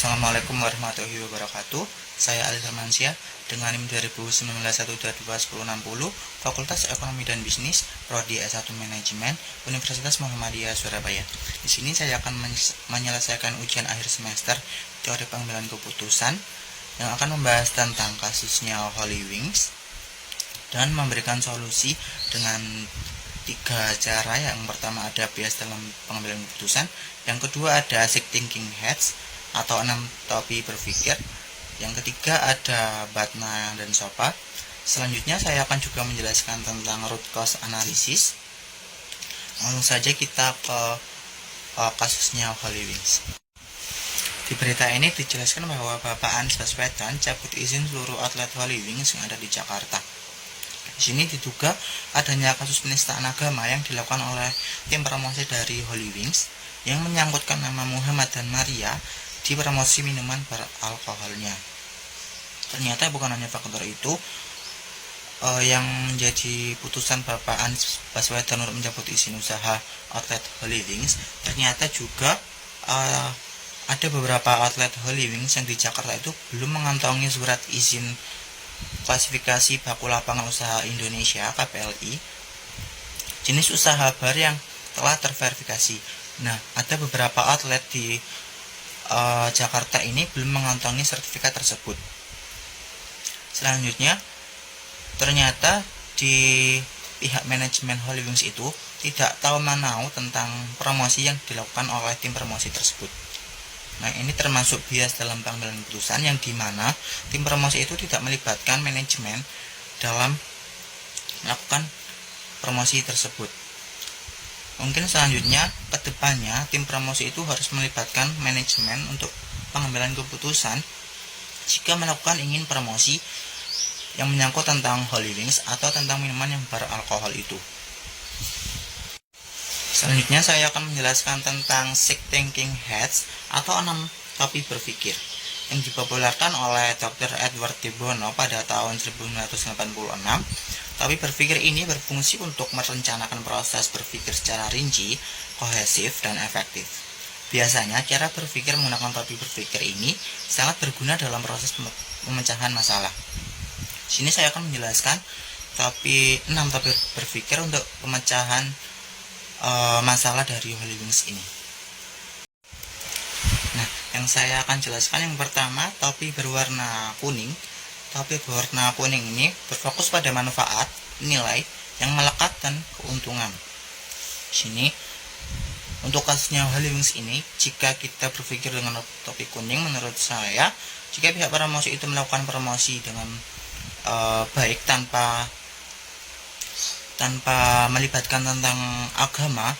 Assalamualaikum warahmatullahi wabarakatuh. Saya Ali Salmansyah dengan NIM 201912211060, Fakultas Ekonomi dan Bisnis, Prodi S1 Manajemen, Universitas Muhammadiyah Surabaya. Di sini saya akan menyelesaikan ujian akhir semester teori pengambilan keputusan yang akan membahas tentang kasusnya Holy Wings dan memberikan solusi dengan 3 cara. Yang pertama ada bias dalam pengambilan keputusan, yang kedua ada 6 thinking heads atau 6 topi berpikir, yang ketiga ada Batna dan Sopa. Selanjutnya saya akan juga menjelaskan tentang root cause analysis. Langsung saja kita ke kasusnya Holy Wings. Di berita ini dijelaskan bahwa Bapak Anies Baswedan cabut izin seluruh outlet Holy Wings yang ada di Jakarta. Di sini diduga adanya kasus penistaan agama yang dilakukan oleh tim promosi dari Holy Wings yang menyangkutkan nama Muhammad dan Maria di promosi minuman beralkoholnya. Ternyata bukan hanya faktor itu yang menjadi putusan Bapak Anies Baswedan untuk mencabut izin usaha outlet Holy Wings. Ternyata juga ada beberapa outlet Holy Wings yang di Jakarta itu belum mengantongi surat izin klasifikasi baku lapangan usaha Indonesia (KPLI) jenis usaha bar yang telah terverifikasi. Nah, ada beberapa outlet di Jakarta ini belum mengantongi sertifikat tersebut. Selanjutnya, ternyata di pihak manajemen Holy Wings itu tidak tahu menau tentang promosi yang dilakukan oleh tim promosi tersebut. Nah, ini termasuk bias dalam pengambilan keputusan yang dimana tim promosi itu tidak melibatkan manajemen dalam melakukan promosi tersebut. Mungkin selanjutnya ke depannya tim promosi itu harus melibatkan manajemen untuk pengambilan keputusan jika melakukan ingin promosi yang menyangkut tentang Holy Wings atau tentang minuman yang beralkohol itu. Selanjutnya saya akan menjelaskan tentang 6 thinking heads atau 6 topi berpikir yang dipopulerkan oleh Dr. Edward de Bono pada tahun 1986. Topi berpikir ini berfungsi untuk merencanakan proses berpikir secara rinci, kohesif, dan efektif. Biasanya cara berpikir menggunakan topi berpikir ini sangat berguna dalam proses pemecahan masalah. Di sini saya akan menjelaskan 6 topi berpikir untuk pemecahan masalah dari Holy Wings ini. Nah, yang saya akan jelaskan yang pertama, topi berwarna kuning. Topi berwarna kuning ini berfokus pada manfaat, nilai yang melekat, dan keuntungan. Di sini untuk kasusnya Holy Wings ini, jika kita berpikir dengan topi kuning, menurut saya jika pihak promosi itu melakukan promosi dengan baik tanpa melibatkan tentang agama,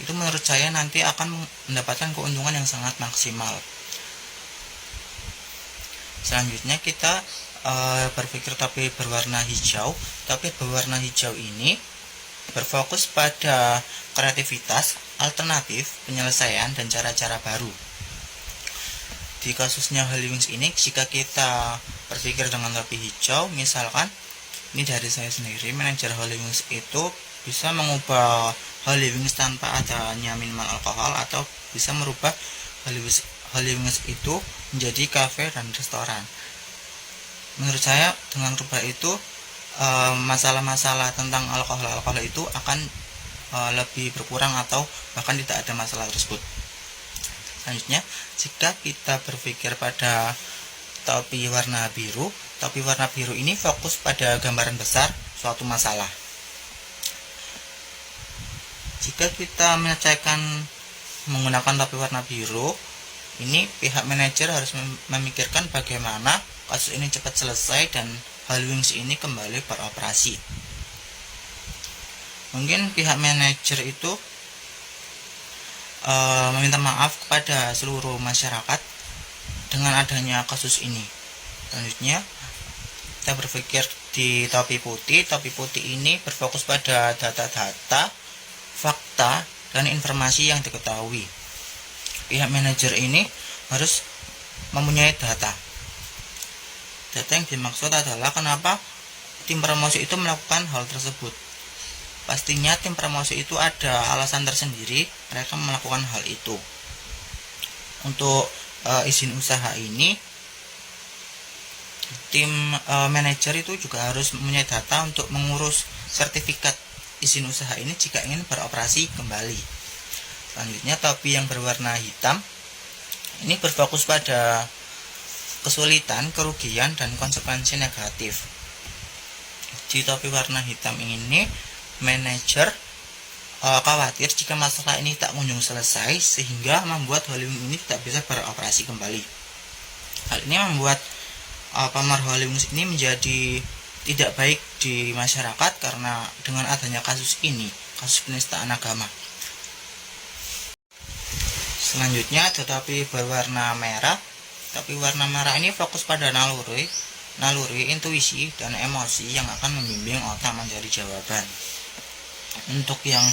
itu menurut saya nanti akan mendapatkan keuntungan yang sangat maksimal. Selanjutnya kita berpikir topi berwarna hijau. Topi berwarna hijau ini berfokus pada kreativitas, alternatif, penyelesaian, dan cara-cara baru. Di kasusnya Holy Wings ini, jika kita berpikir dengan topi hijau, misalkan ini dari saya sendiri, manajer Holy Wings itu bisa mengubah Holy Wings tanpa adanya minuman alkohol, atau bisa merubah Holy Wings itu menjadi kafe dan restoran. Menurut saya dengan rubah itu masalah-masalah tentang alkohol itu akan lebih berkurang atau bahkan tidak ada masalah tersebut. Selanjutnya, jika kita berpikir pada topi warna biru, topi warna biru ini fokus pada gambaran besar suatu masalah. Jika kita menyelesaikan menggunakan topi warna biru, ini pihak manajer harus memikirkan bagaimana kasus ini cepat selesai dan Holy Wings ini kembali beroperasi. Mungkin pihak manajer itu meminta maaf kepada seluruh masyarakat dengan adanya kasus ini. Selanjutnya kita berpikir di topi putih. Topi putih ini berfokus pada data-data, fakta, dan informasi yang diketahui. Pihak manajer ini harus mempunyai data. Data yang dimaksud adalah kenapa tim promosi itu melakukan hal tersebut. Pastinya tim promosi itu ada alasan tersendiri mereka melakukan hal itu. Untuk izin usaha ini, tim manajer itu juga harus mempunyai data untuk mengurus sertifikat izin usaha ini jika ingin beroperasi kembali. Selanjutnya, topi yang berwarna hitam ini berfokus pada kesulitan, kerugian, dan konsekuensi negatif. Di topi warna hitam ini, manajer khawatir jika masalah ini tak kunjung selesai sehingga membuat Hollywing ini tidak bisa beroperasi kembali. Hal ini membuat pamar Hollywing ini menjadi tidak baik di masyarakat karena dengan adanya kasus ini, kasus penistaan agama. Selanjutnya, topi berwarna merah. Topi warna merah ini fokus pada naluri, intuisi, dan emosi yang akan membimbing otak mencari jawaban. Untuk yang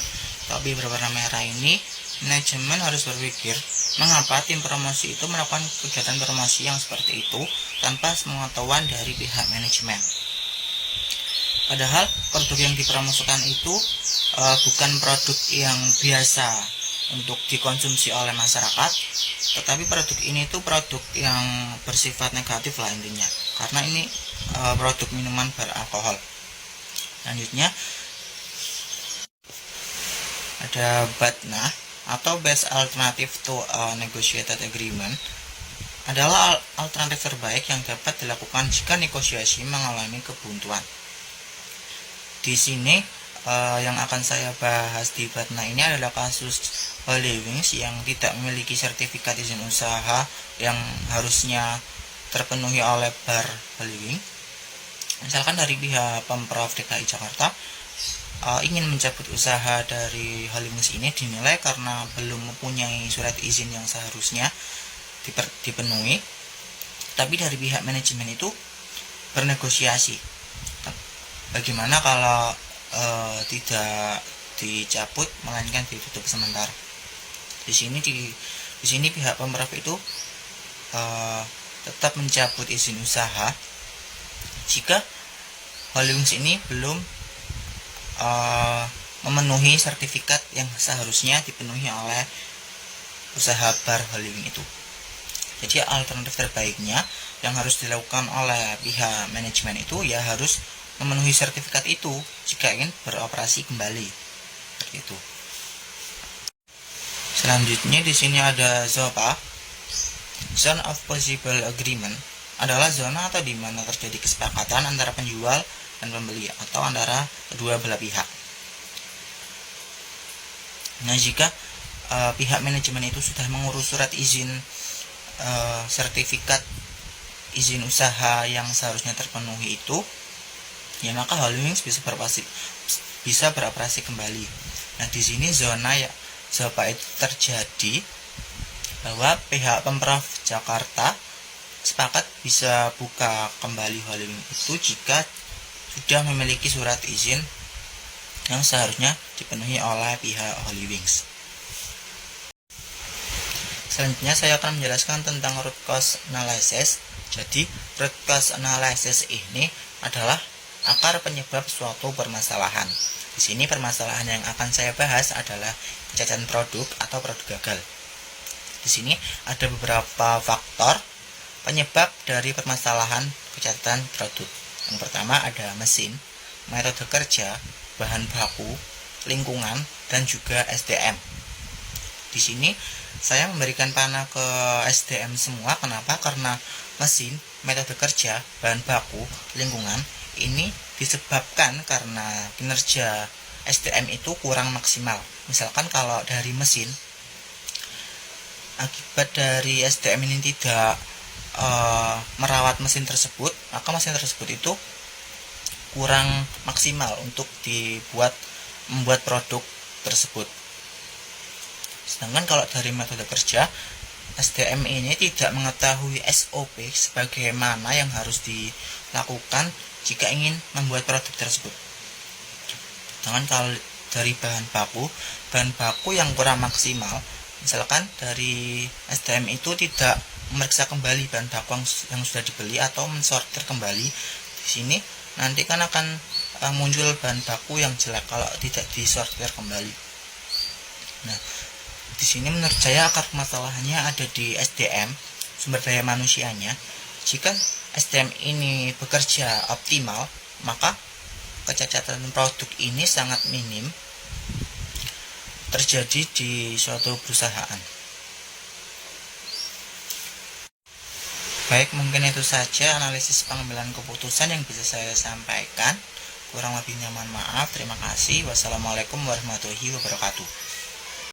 topi berwarna merah ini, manajemen harus berpikir mengapa tim promosi itu melakukan kegiatan promosi yang seperti itu tanpa sepengetahuan dari pihak manajemen. Padahal produk yang dipromosikan itu bukan produk yang biasa untuk dikonsumsi oleh masyarakat, tetapi produk ini itu produk yang bersifat negatif lah intinya, karena ini produk minuman beralkohol. Selanjutnya ada BATNA atau Best Alternative to a Negotiated Agreement, adalah alternatif terbaik yang dapat dilakukan jika negosiasi mengalami kebuntuan. Di sini yang akan saya bahas di BATNA ini adalah kasus Hollywing yang tidak memiliki sertifikat izin usaha yang harusnya terpenuhi oleh bar Hollywing. Misalkan dari pihak Pemprov DKI Jakarta ingin mencabut usaha dari Hollywing ini dinilai karena belum mempunyai surat izin yang seharusnya dipenuhi, tapi dari pihak manajemen itu bernegosiasi. Bagaimana kalau tidak dicabut melainkan ditutup sementara? Di sini pihak Pemprov itu tetap mencabut izin usaha jika Hollywing ini belum memenuhi sertifikat yang seharusnya dipenuhi oleh usaha bar Hollywing itu. Jadi alternatif terbaiknya yang harus dilakukan oleh pihak manajemen itu ya harus memenuhi sertifikat itu jika ingin beroperasi kembali. Seperti itu. Selanjutnya di sini ada ZOPA. Zone of Possible Agreement adalah zona atau di mana terjadi kesepakatan antara penjual dan pembeli atau antara kedua belah pihak. Nah, jika pihak manajemen itu sudah mengurus surat izin sertifikat izin usaha yang seharusnya terpenuhi itu, ya maka Hollywing bisa beroperasi kembali. Nah, di sini zona ZOPA itu terjadi bahwa pihak Pemprov Jakarta sepakat bisa buka kembali Hollywing itu jika sudah memiliki surat izin yang seharusnya dipenuhi oleh pihak Hollywing. Selanjutnya saya akan menjelaskan tentang root cause analysis. Jadi root cause analysis ini adalah akar penyebab suatu permasalahan. Di sini permasalahan yang akan saya bahas adalah kecacatan produk atau produk gagal. Di sini ada beberapa faktor penyebab dari permasalahan kecacatan produk. Yang pertama ada mesin, metode kerja, bahan baku, lingkungan, dan juga SDM. Di sini saya memberikan panah ke SDM semua. Kenapa? Karena mesin, metode kerja, bahan baku, lingkungan ini disebabkan karena kinerja SDM itu kurang maksimal. Misalkan kalau dari mesin, akibat dari SDM ini tidak merawat mesin tersebut, maka mesin tersebut itu kurang maksimal untuk membuat produk tersebut. Sedangkan kalau dari metode kerja, SDM ini tidak mengetahui SOP sebagaimana yang harus dilakukan jika ingin membuat produk tersebut. Sedangkan kalau dari bahan baku yang kurang maksimal, misalkan dari SDM itu tidak memeriksa kembali bahan baku yang sudah dibeli atau mensortir kembali. Di sini nanti kan akan muncul bahan baku yang jelek kalau tidak disortir kembali. Nah, di sini menurut saya akar masalahnya ada di SDM sumber daya manusianya. Jika SDM ini bekerja optimal, maka kecacatan produk ini sangat minim terjadi di suatu perusahaan. Baik, mungkin itu saja analisis pengambilan keputusan yang bisa saya sampaikan. Kurang lebihnya mohon maaf. Terima kasih. Wassalamualaikum warahmatullahi wabarakatuh.